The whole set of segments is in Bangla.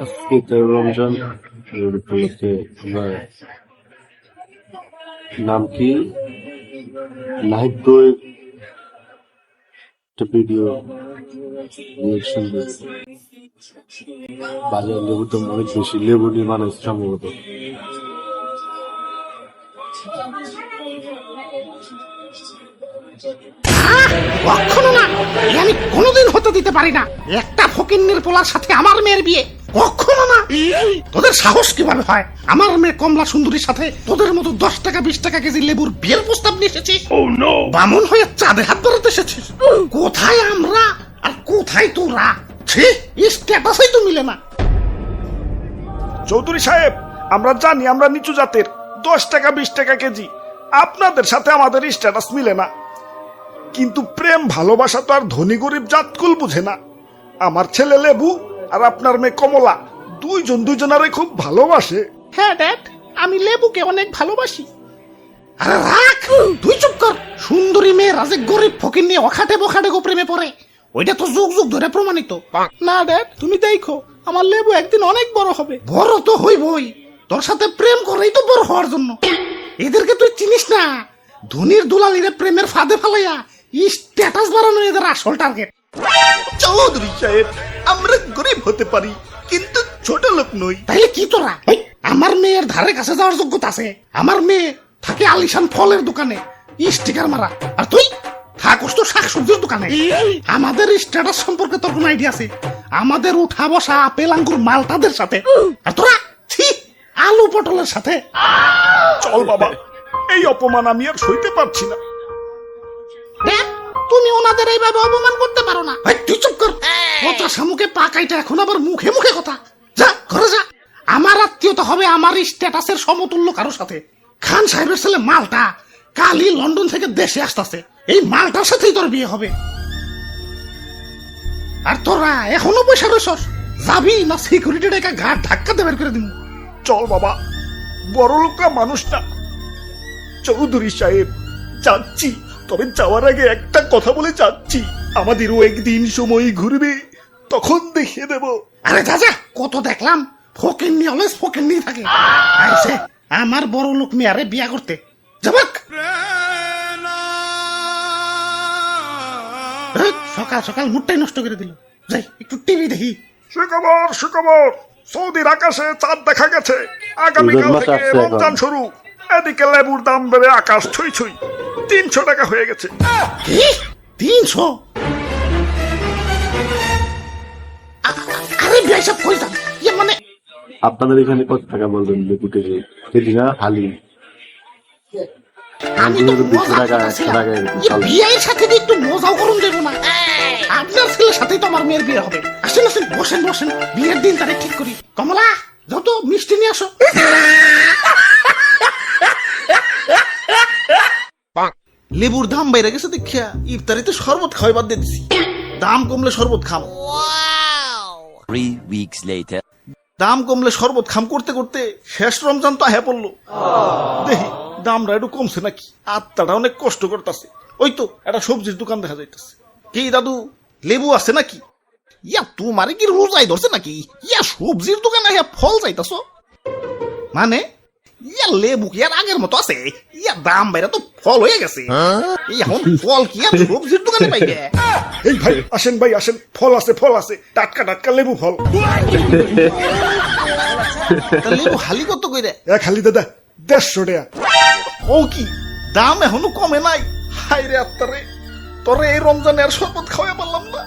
আজকে তো রমজান উপলক্ষে আমার নাম কি লাইভ বই একটা ভিডিও রিয়েকশন বাজার লেবুর দাম অনেক বেশি, লেবু নিয়ে বানাইছে সম্ভবত। কখনো না, এ আমি কোনোদিন হতে দিতে পারি না। একটা ফকিন্নির পোলার সাথে আমার মেয়ের বিয়ে, কখনো না। তোদের সাহস কিভাবে হয় আমার মেয়ে কমলা সুন্দরীর সাথে তোদের মতো 10 টাকা 20 টাকা কেজি লেবুর বিয়ের প্রস্তাব নিয়ে এসেছিস? বামুন হয়ে চাঁদে হাত ধরাতে এসেছিস? কোথায় আমরা আর কোথায় তোরা? ছি, স্ট্যাটাসই তো মিলে না। চৌধুরী সাহেব, আমরা জানি আমরা নিচু জাতের, 10 টাকা 20 টাকা কেজি, আপনাদের সাথে আমাদের স্ট্যাটাস মিলে না, কিন্তু প্রেম ভালোবাসা তো আর ধনী গরিব জাতকুল বুঝে না। আমার ছেলে লেবু আর আপনার মেয়ে কমলা দুইজনারে খুব ভালোবাসে। হ্যাঁ ড্যাড, আমি লেবুকে অনেক ভালোবাসি। আরে রাখ, তুই চুপ কর। সুন্দরী মেয়ে রাজে গরিব ফকির নিয়ে অখাটে বখাটে গো প্রেমে পড়ে, ওইটা তো যুগ যুগ ধরে প্রমাণিত। না ড্যাড, তুমি দেখো আমার লেবু একদিন অনেক বড় হবে। বড় তো হইবই, তোর সাথে প্রেম করেই তো বড় হওয়ার জন্য। এদেরকে তুই চিনিস না, ধনির দুলালিরে প্রেমের ফাঁদে ফেলাইয়া স্ট্যাটাস বাড়ানো এদের আসল টার্গেট। চৌধুরী সাহেব, আমরা গরিব হতে পারি কিন্তু ছোট লোক নই। তাইলে কি তোরা? আমার মেয়ের ধারে কাছে যাওয়ার যোগ্যতা আছে? আমার মেয়ে থাকে আলিশান ফলের দোকানে স্টিকার মারা, আর তুই থাকস তো শাকসবজির দোকানে। আমাদের স্ট্যাটাস সম্পর্কে তোর কোন আইডিয়া আছে? আমাদের উঠা বসা আপেল আঙ্গুর মালটাদের সাথে, আর তোরা ছি আলু পটলের সাথে। চল বাবা, এই অপমান আমি আর সইতে পারছি না। দেখ, তুমি ওনাদের এইভাবে অপমান করতে পারো না। তুই চুপ কর। কথা সামুকে পাকাইটা এখন আবার মুখে মুখে কথা। যা ঘরে যা। আমার আত্মীয়তা হবে আমার স্ট্যাটাসের সমতুল্য কারোর সাথে। খান সাহেবের ছেলে মালটা কালই লন্ডন থেকে দেশে আসতেছে, এই মালটার সাথেই তোর বিয়ে হবে। আর তোরা এখনো পয়সা রয়েছস, যাবি না সিকিউরিটি ডেকে ঘাট ধাক্কা দিয়ে বের করে দিব? চল বাবা, বড় লোকরা মানুষ না। চৌধুরী সাহেব, যাচ্ছি, তবে যাওয়ার আগে একটা কথা বলে যাচ্ছি, আমাদেরও একদিন সময় ঘুরবে, তখন দেখিয়ে দেব। আরে যা যা, কত দেখলাম ফকিন্নি অলওয়েজ ফকিন্নি থাকে। আইছে আমার বড় লোক মেয়ারে বিয়া করতে যাবাক। সকাল সকাল মুডটাই নষ্ট করে দিল। যাই একটু টিভি দেখি। সুখবর, সৌদির আকাশে চাঁদ দেখা গেছে, আগামীকাল থেকে রমজান শুরু। এদিকে লেবুর দাম বেড়ে আকাশ ছুঁই ছুঁই, 300 টাকা হয়ে গেছে। কি 300? আরে বিয়া সব কই যান? ইয়ে মানে আপনাদের এখানে কত টাকা বলবেন লেবু কেজি? কেজি না হালি? আমি তো বিয়ের সাথে একটু মজাও করুন দেবো না। আপনার ছেলের সাথেই তো আমার মেয়ের বিয়ে হবে। আসেন আসেন, বসেন বসেন, বিয়ের দিন তারিখ ঠিক করি। কমলা, যত মিষ্টি নিয়ে আসো। লেবুর দাম বাইরে গেছে দেখিয়া ইফতারিতে শরবত খাওয়াই বাদ দিয়ে দিছি। দাম কমলে শরবত খাম। 3 weeks later. দাম কমলে শরবত খাম করতে করতে শেষ রমজান তো আহে পড়লো। দেখি দামটা একটু কমছে নাকি, আত্মাটা অনেক কষ্ট করতেছে। ওই তো একটা সবজির দোকান দেখা যাইতেছে। কি দাদু, লেবু আছে নাকি? ইয়া তোমারে কি রোজাই ধরছে নাকি? ইয়া সবজির দোকানে ফল চাইতাছ মানে? ইয়া লেবু কি আর আগের মতো আছে? ইয়া দাম বাইরে তো ফল হয়ে গেছে। এখন ফল কি আর সবজির দোকানে পাইবে? এই ভাই আসেন, ভাই আসেন, ফল আছে, টাটকা টাটকা লেবু ফল। লেবু হালি কত কইরে? এক হালি দাদা 150 টাকা। ও কি দাম এখনো কমে নাই? হাই রে আত্মারে, তোরে এই রমজানে আর শরবত খাওয়াই পারলাম না।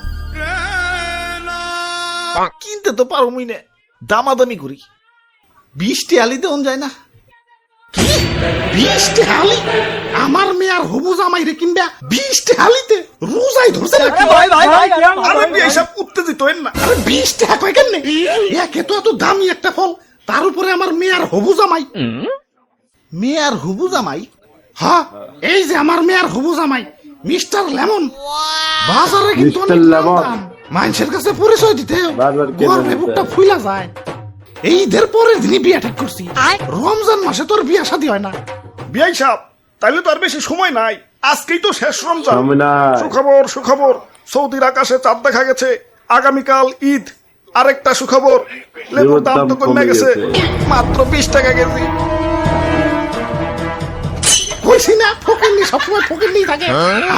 কিনতে তো পারো মুই না, দামাদামি করি। 20 টাকা দেওয়া যায় না? কি 20 টাকা? আমার মেয়ার হবু জামাই রে কিনবা 20 টাকা রোজাই ধরছে নাকি? আরে বিয়ে সব উত্তেজিত হইন না। আরে 20 টাকা কয় কেন? একে তো এত দামি একটা ফল, তার উপরে আমার মেয়ার হবু জামাই। মেয়ার হবু জামাই? হ্যাঁ, এই যে আমার মেয়ার হবু জামাই মিস্টার লেমন। বাজারে কিন্তু অনেক দাম, মানুষের কাছে পরিচয় দিতে বুকটা ফুইলা যায়। এই ঈদের পরের দিনই বিয়া ঠিক করছি। রমজান মাসে তোর বিয়া শাদী হয় না। বিয়াই সাহেব, তাইলে তো আর বেশি সময় নাই, আজকেই তো শেষ রমজান। সময় নাই। সুখবর, সৌদির আকাশে চাঁদ দেখা গেছে, আগামীকাল ঈদ, আরেকটা সুখবর, লেবুর দাম তো কমে গেছে, গেছে। মাত্র 20 টাকা কেজি। কইছি না ফকিন্নি সবসময় ফকিন্নি থাকে।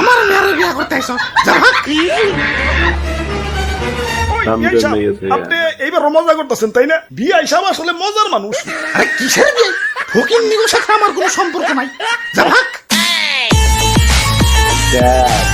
আমার মেয়ের বিয়া করতে আইছো, যা ভাগ। ওই, দাম বিআই সাহেব, জমে গেছে। আপনি এইবার মজা করতেছেন তাই না? বিআই সাহেব আসলে মজার মানুষ। আরে কিসের বিয়ে? ফকিন্নির সাথে আমার কোনো সম্পর্ক নাই, যা ভাগ। Dad.